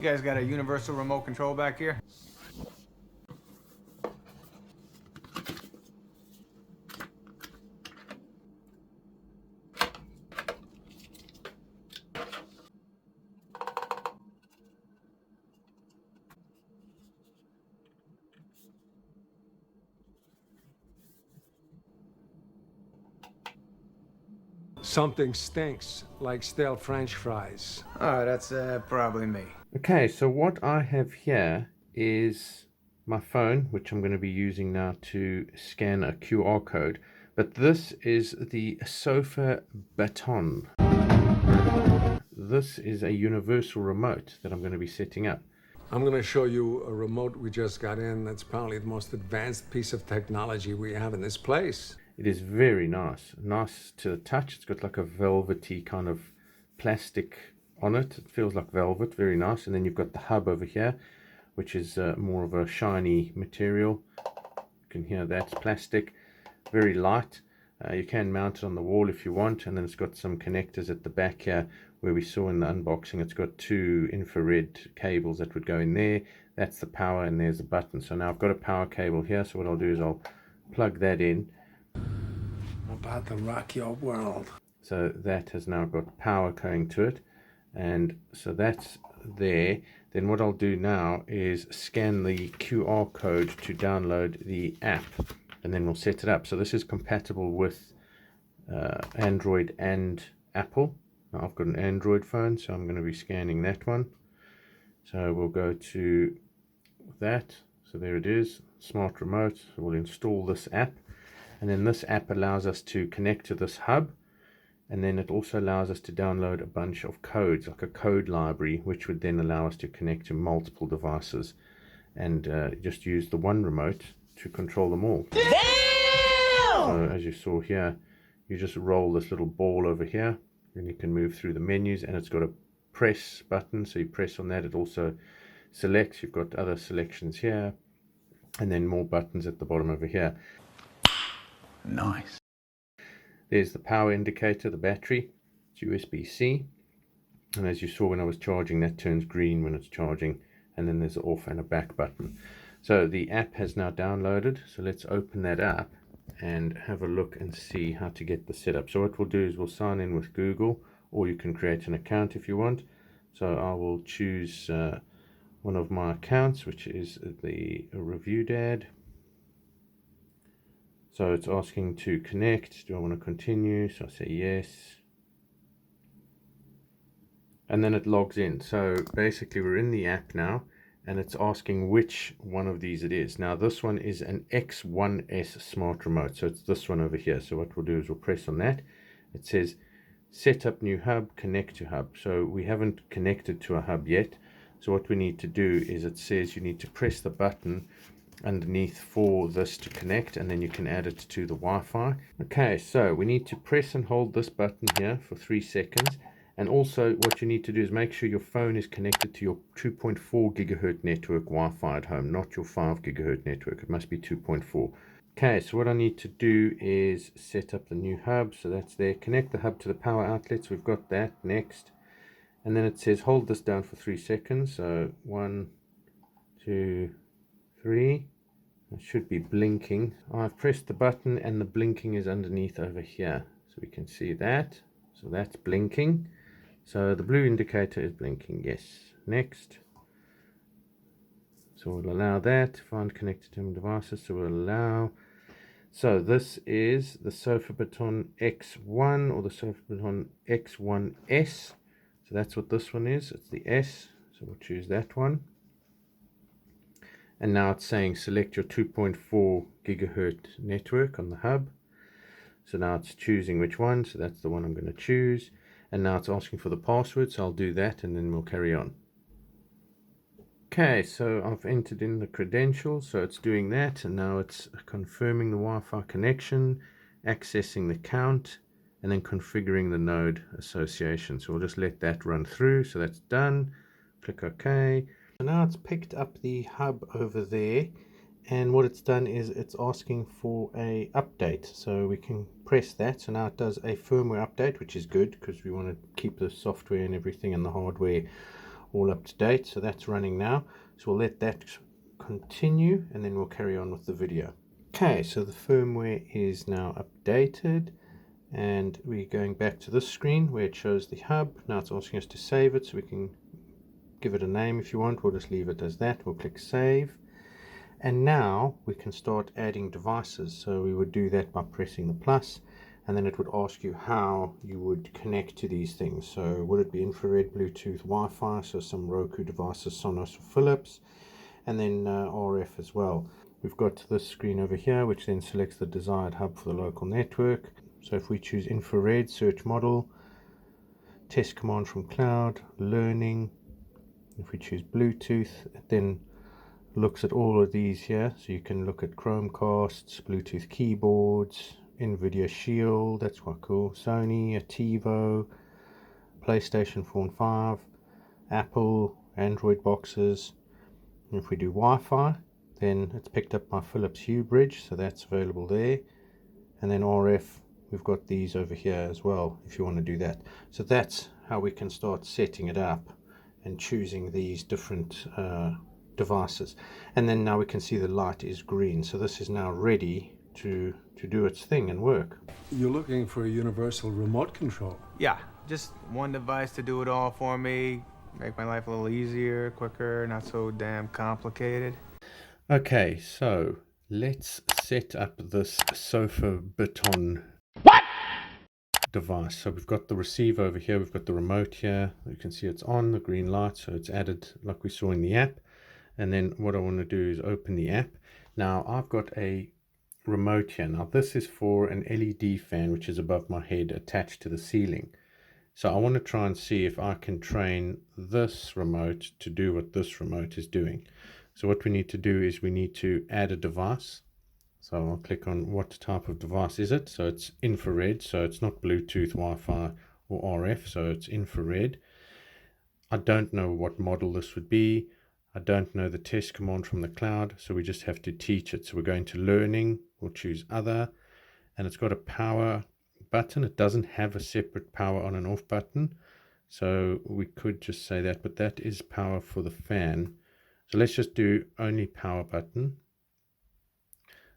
You guys got a universal remote control back here? Something stinks, like stale French fries. Oh, that's probably me. Okay, so what I have here is my phone, which I'm going to be using now to scan a QR code. But this is the Sofabaton. This is a universal remote that I'm going to be setting up. I'm going to show you a remote we just got in that's probably the most advanced piece of technology we have in this place. It is very nice. Nice to the touch. It's got like a velvety kind of plastic on it. It feels like velvet, very nice. And then you've got the hub over here, which is more of a shiny material. You can hear that's plastic, very light. You can mount it on the wall if you want, and then it's got some connectors at the back here where we saw in the unboxing. It's got two infrared cables that would go in there. That's the power, and there's the button. So now I've got a power cable here, so what I'll do is I'll plug that in. About to rock your world. So that has now got power going to it, and so that's there. Then what I'll do now is scan the QR code to download the app, and then we'll set it up. So this is compatible with Android and Apple. Now I've got an Android phone, so I'm going to be scanning that one. So we'll go to that. So there it is, smart remote. So we'll install this app, and then this app allows us to connect to this hub, and then it also allows us to download a bunch of codes, like a code library, which would then allow us to connect to multiple devices and just use the one remote to control them all. Damn! So as you saw here, you just roll this little ball over here, and you can move through the menus, and it's got a press button, so you press on that, it also selects. You've got other selections here, and then more buttons at the bottom over here. Nice. There's the power indicator, the battery. It's USB-C, and as you saw when I was charging, that turns green when it's charging, and then there's an off and a back button. So the app has now downloaded, so let's open that up and have a look and see how to get the setup. So what we'll do is we'll sign in with Google, or you can create an account if you want. So I will choose one of my accounts, which is the Review Dad. So it's asking to connect. Do I want to continue? So I say yes. And then it logs in. So basically we're in the app now, and it's asking which one of these it is. Now this one is an X1S smart remote. So it's this one over here. So what we'll do is we'll press on that. It says set up new hub, connect to hub. So we haven't connected to a hub yet. So what we need to do is it says you need to press the button underneath for this to connect, and then you can add it to the Wi-Fi. Okay, so we need to press and hold this button here for 3 seconds, and also what you need to do is make sure your phone is connected to your 2.4 gigahertz network Wi-Fi at home, not your 5 gigahertz network. It must be 2.4. Okay, so what I need to do is set up the new hub. So that's there. Connect the hub to the power outlets. We've got that. Next. And then it says hold this down for 3 seconds. So 1, 2, 3. It should be blinking. I've pressed the button and the blinking is underneath over here. So we can see that. So that's blinking. So the blue indicator is blinking. Yes. Next. So we'll allow that. Find connected terminal devices. So we'll allow. So this is the Sofabaton X1 or the Sofabaton X1S. So that's what this one is. It's the S. So we'll choose that one. And now it's saying select your 2.4 gigahertz network on the hub. So now it's choosing which one. So that's the one I'm going to choose. And now it's asking for the password. So I'll do that and then we'll carry on. Okay, so I've entered in the credentials. So it's doing that. And now it's confirming the Wi-Fi connection, accessing the count, and then configuring the node association. So we'll just let that run through. So that's done. Click OK. So now it's picked up the hub over there, and what it's done is it's asking for a update. So we can press that. So now it does a firmware update, which is good because we want to keep the software and everything and the hardware all up to date. So that's running now. So we'll let that continue and then we'll carry on with the video. Okay, so the firmware is now updated and we're going back to this screen where it shows the hub. Now it's asking us to save it, so we can give it a name if you want. We'll just leave it as that. We'll click save. And now we can start adding devices. So we would do that by pressing the plus, and then it would ask you how you would connect to these things. So would it be infrared, Bluetooth, Wi-Fi, so some Roku devices, Sonos or Philips, and then RF as well. We've got this screen over here which then selects the desired hub for the local network. So if we choose infrared, search model, test command from cloud, learning. If we choose Bluetooth, it then looks at all of these here. So you can look at Chromecasts, Bluetooth keyboards, NVIDIA Shield, that's quite cool, Sony, a TiVo, PlayStation 4 and 5, Apple, Android boxes. And if we do Wi-Fi, then it's picked up by Philips Hue Bridge, so that's available there. And then RF, we've got these over here as well if you want to do that. So that's how we can start setting it up and choosing these different devices. And then now we can see the light is green, so this is now ready to do its thing and work. You're looking for a universal remote control. Yeah, just one device to do it all for me. Make my life a little easier, quicker, not so damn complicated. Okay, so let's set up this Sofabaton device. So we've got the receiver over here, we've got the remote here. You can see it's on, the green light, so it's added like we saw in the app. And then what I want to do is open the app. Now I've got a remote here. Now this is for an LED fan which is above my head attached to the ceiling. So I want to try and see if I can train this remote to do what this remote is doing. So what we need to do is we need to add a device. So I'll click on what type of device is it. So it's infrared, so it's not Bluetooth, Wi-Fi or RF, so it's infrared. I don't know what model this would be. I don't know the test command from the cloud, so we just have to teach it. So we're going to learning, we'll choose other, and it's got a power button. It doesn't have a separate power on and off button, so we could just say that, but that is power for the fan. So let's just do only power button.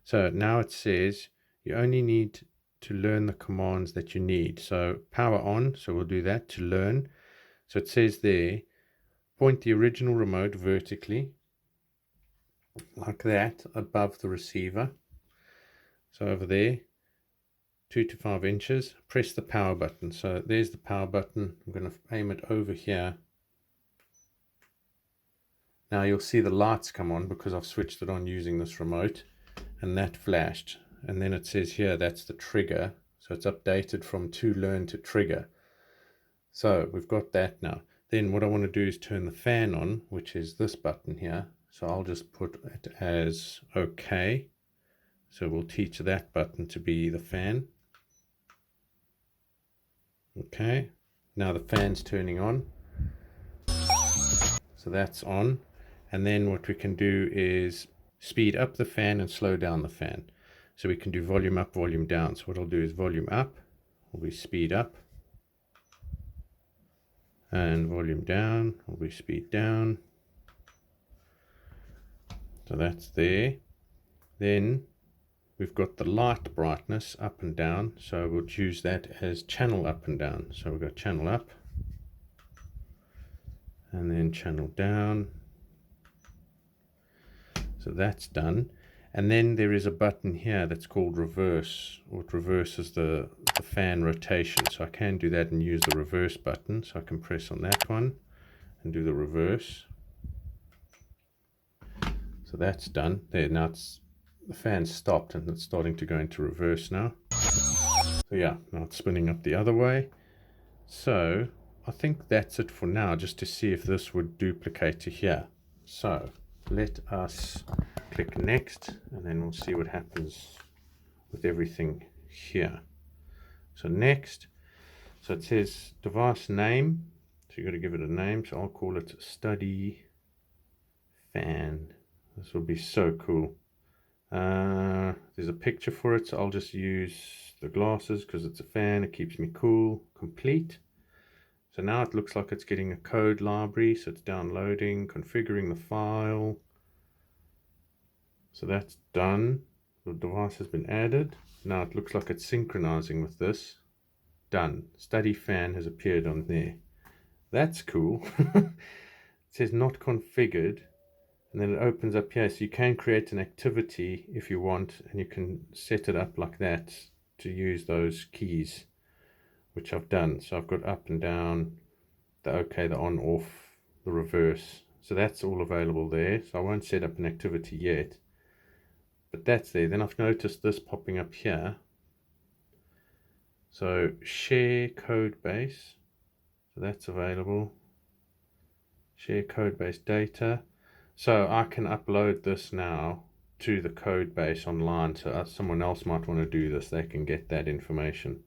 So now it says you only need to learn the commands that you need. So power on, so we'll do that to learn. So it says there, point the original remote vertically like that above the receiver. So over there, 2 to 5 inches, press the power button. So there's the power button. I'm going to aim it over here. Now you'll see the lights come on because I've switched it on using this remote, and that flashed. And then it says here that's the trigger. So it's updated from to learn to trigger. So we've got that now. Then what I want to do is turn the fan on, which is this button here. So I'll just put it as OK. So we'll teach that button to be the fan. Okay, now the fan's turning on. So that's on. And then what we can do is speed up the fan and slow down the fan. So we can do volume up, volume down. So what I'll do is volume up will be speed up, and volume down will be speed down. So that's there. Then we've got the light brightness up and down, so we'll choose that as channel up and down. So we've got channel up and then channel down. So that's done. And then there is a button here that's called reverse, or it reverses the fan rotation. So I can do that and use the reverse button. So I can press on that one and do the reverse. So that's done. There, now the fan stopped and it's starting to go into reverse now. So yeah, now it's spinning up the other way. So I think that's it for now, just to see if this would duplicate to here. So let us click next, and then we'll see what happens with everything here. So next, so it says device name, so you've got to give it a name. So I'll call it study fan. This will be so cool. There's a picture for it, so I'll just use the glasses because it's a fan, it keeps me cool. Complete. So now it looks like it's getting a code library, so it's downloading, configuring the file. So that's done. The device has been added. Now it looks like it's synchronizing with this. Done. Study fan has appeared on there. That's cool. It says not configured, and then it opens up here, so you can create an activity if you want, and you can set it up like that to use those keys, which I've done. So I've got up and down, the OK, the on, off, the reverse. So that's all available there. So I won't set up an activity yet, but that's there. Then I've noticed this popping up here. So share code base. So that's available. Share code base data. So I can upload this now to the code base online. So someone else might want to do this. They can get that information.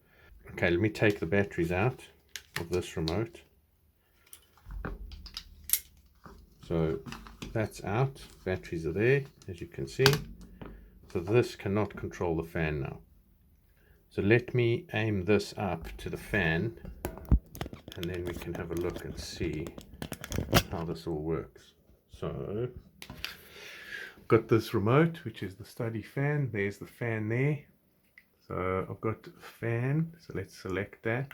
Okay, let me take the batteries out of this remote. So that's out. Batteries are there, as you can see. So this cannot control the fan now. So let me aim this up to the fan, and then we can have a look and see how this all works. So I've got this remote, which is the study fan. There's the fan there. So I've got fan, so let's select that.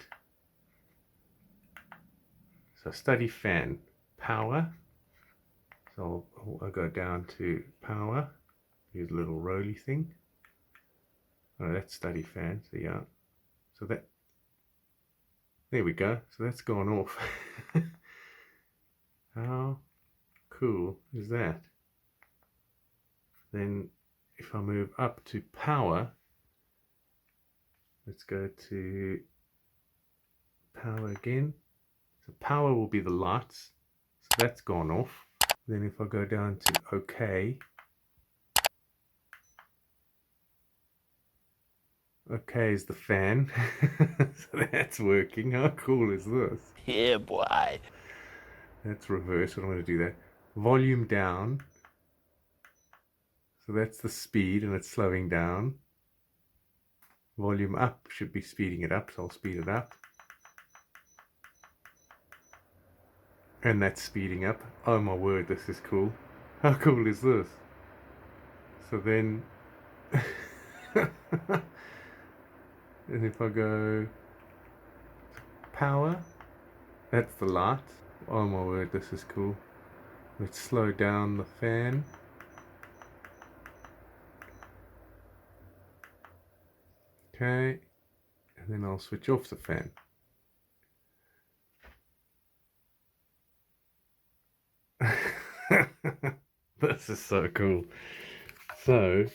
So study fan, power. So I'll go down to power. Here's a little roly thing. Oh, that's study fan, so yeah. So that, there we go. So that's gone off. How cool is that? Then if I move up to power, let's go to power again. So power will be the lights. So that's gone off. Then if I go down to OK. OK is the fan. So that's working. How cool is this? Yeah, boy. That's reverse. I don't want to do that. Volume down. So that's the speed, and it's slowing down. Volume up should be speeding it up, so I'll speed it up. And that's speeding up. Oh my word, this is cool. How cool is this? So then, and if I go power, that's the light. Oh my word, this is cool. Let's slow down the fan. Okay, and then I'll switch off the fan. This is so cool. So,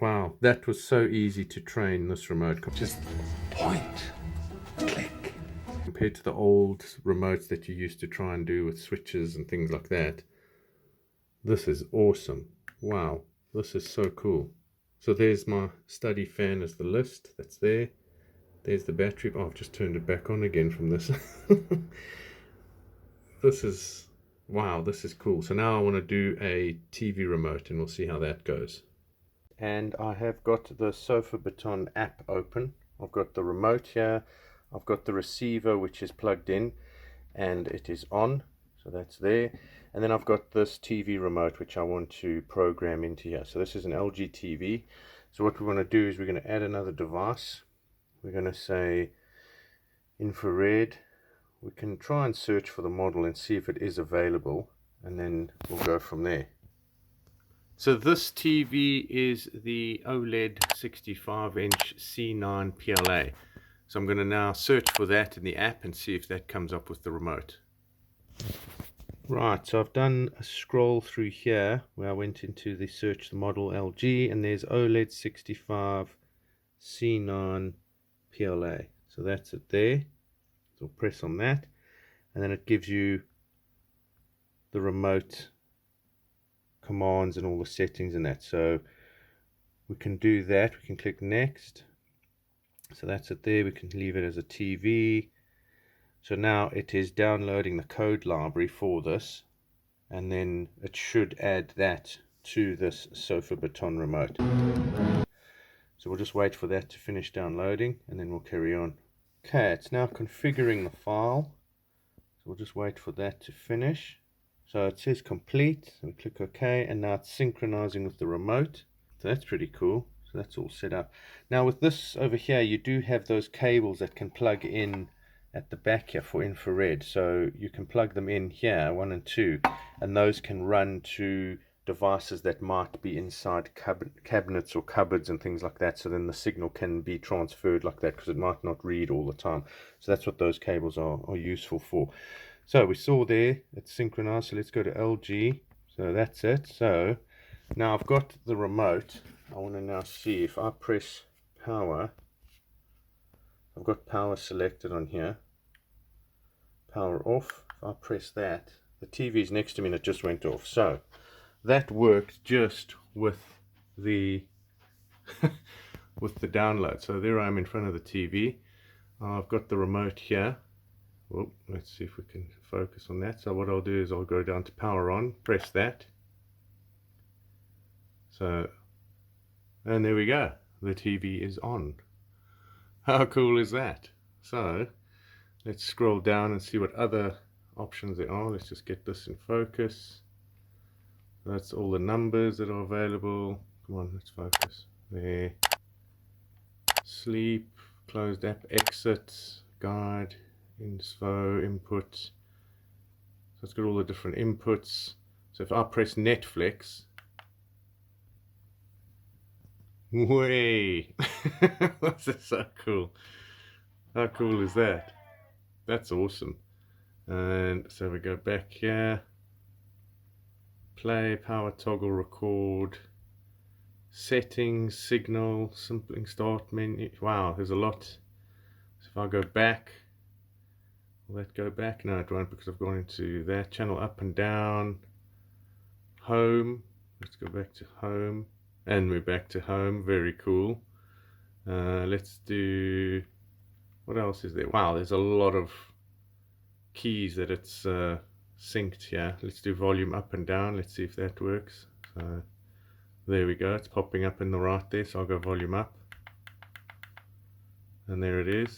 wow, that was so easy to train this remote. Just point, click. Compared to the old remotes that you used to try and do with switches and things like that, this is awesome. Wow, this is so cool. So there's my study fan as the list. That's there. There's the battery. Oh, I've just turned it back on again from this. This is, wow, this is cool. So now I want to do a TV remote, and we'll see how that goes. And I have got the Sofabaton app open. I've got the remote here. I've got the receiver, which is plugged in, and it is on. So that's there. And then I've got this TV remote, which I want to program into here. So this is an LG TV. So what we want to do is we're going to add another device. We're going to say infrared. We can try and search for the model and see if it is available, and then we'll go from there. So this TV is the OLED 65-inch C9 PLA. So I'm going to now search for that in the app and see if that comes up with the remote. Right, so I've done a scroll through here where I went into the search the model LG, and there's OLED 65 C9 PLA. So that's it there. So press on that, and then it gives you the remote commands and all the settings and that. So we can do that. We can click next. So that's it there. We can leave it as a TV. So now it is downloading the code library for this, and then it should add that to this Sofabaton remote. So we'll just wait for that to finish downloading, and then we'll carry on. Okay, it's now configuring the file. So we'll just wait for that to finish. So it says complete, we click OK, and now it's synchronizing with the remote. So that's pretty cool. So that's all set up. Now with this over here, you do have those cables that can plug in at the back here for infrared. So you can plug them in here, 1 and 2, and those can run to devices that might be inside cabinets or cupboards and things like that. So then the signal can be transferred like that, because it might not read all the time. So that's what those cables are useful for. So we saw there it's synchronized. So let's go to LG. So that's it. So now I've got the remote. I want to now see if I press power. I've got power selected on here. Power off. If I press that, the TV's next to me and it just went off. So that worked just with the with the download. So there I am in front of the TV. I've got the remote here. Well, let's see if we can focus on that. So what I'll do is I'll go down to power on, press that. So, and there we go. The TV is on. How cool is that? So let's scroll down and see what other options there are. Let's just get this in focus. That's all the numbers that are available. Come on, let's focus. There. Sleep, closed app, exit, guide, info, input. So it's got all the different inputs. So if I press Netflix, way, this is so cool. How cool is that? That's awesome. And so we go back here, play, power toggle, record, settings, signal, sampling, start menu. Wow, there's a lot. So if I go back, will that go back? No, it won't, because I've gone into that channel, up and down, home. Let's go back to home, and we're back to home. Very cool. Let's do, what else is there? Wow, there's a lot of keys that it's synced here. Let's do volume up and down. Let's see if that works. So there we go, it's popping up in the right there. So I'll go volume up, and there it is.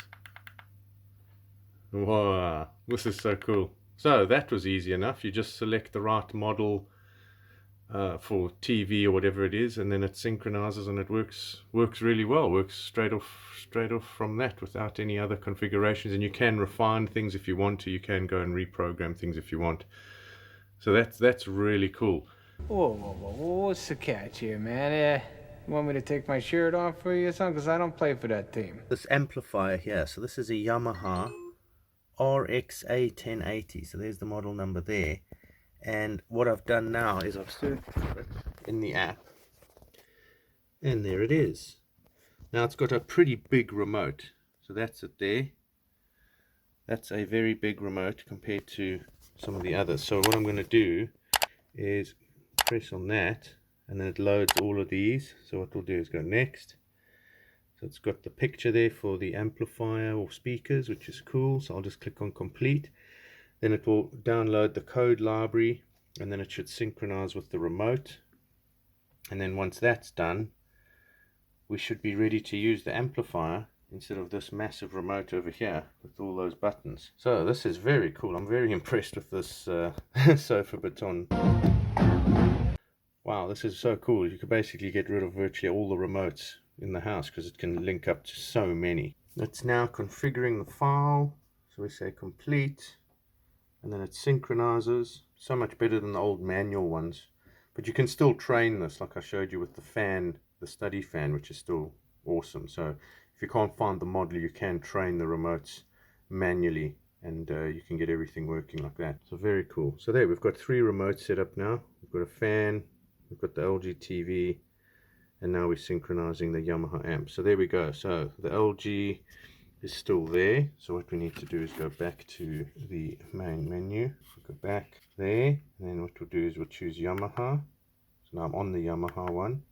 Wow, this is so cool. So that was easy enough. You just select the right model for TV or whatever it is, and then it synchronizes, and it works really well. Works straight off from that without any other configurations. And you can refine things if you want to. You can go and reprogram things if you want. So that's really cool. Whoa, whoa, whoa, what's the catch here, man? You want me to take my shirt off for you or something? Because I don't play for that team. This amplifier here, so this is a Yamaha RXA 1080. So there's the model number there. And what I've done now is I've searched for it in the app, and there it is. Now it's got a pretty big remote, so that's it there. That's a very big remote compared to some of the others. So what I'm going to do is press on that, and then it loads all of these. So what we'll do is go next. So it's got the picture there for the amplifier or speakers, which is cool. So I'll just click on complete. Then it will download the code library, and then it should synchronize with the remote. And then once that's done, we should be ready to use the amplifier instead of this massive remote over here with all those buttons. So this is very cool. I'm very impressed with this Sofabaton. Wow, this is so cool. You could basically get rid of virtually all the remotes in the house because it can link up to so many. It's now configuring the file. So we say complete. And then it synchronizes. So much better than the old manual ones. But you can still train this, like I showed you with the fan, the study fan, which is still awesome. So if you can't find the model, you can train the remotes manually, and you can get everything working like that. So very cool. So there, we've got 3 remotes set up now. We've got a fan, we've got the LG TV, and now we're synchronizing the Yamaha amp. So there we go. So the LG is still there. So what we need to do is go back to the main menu. We'll go back there, and then what we'll do is we'll choose Yamaha. So now I'm on the Yamaha one.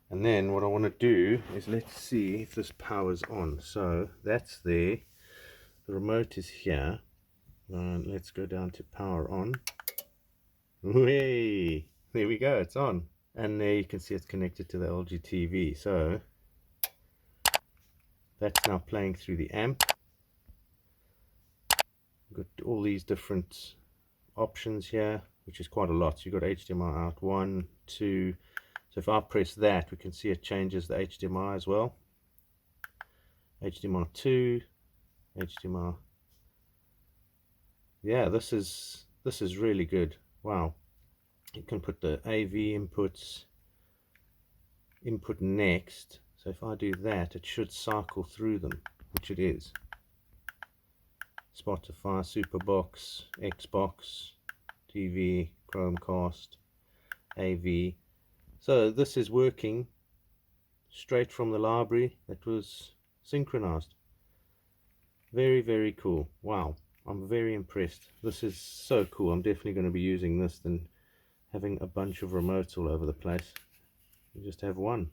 And then what I want to do is let's see if this power's on. So that's there. The remote is here. And let's go down to power on. Way! There we go, it's on. And there you can see it's connected to the LG TV. So that's now playing through the amp. We've got all these different options here, which is quite a lot. So you've got HDMI out 1, 2. So if I press that, we can see it changes the HDMI as well. HDMI 2, HDMI. Yeah, this is really good. Wow. You can put the AV inputs, input next. So if I do that, it should cycle through them, which it is. Spotify, Superbox, Xbox, TV, Chromecast, AV. So this is working straight from the library that was synchronized. Very, very cool. Wow, I'm very impressed. This is so cool. I'm definitely going to be using this than having a bunch of remotes all over the place. You just have one.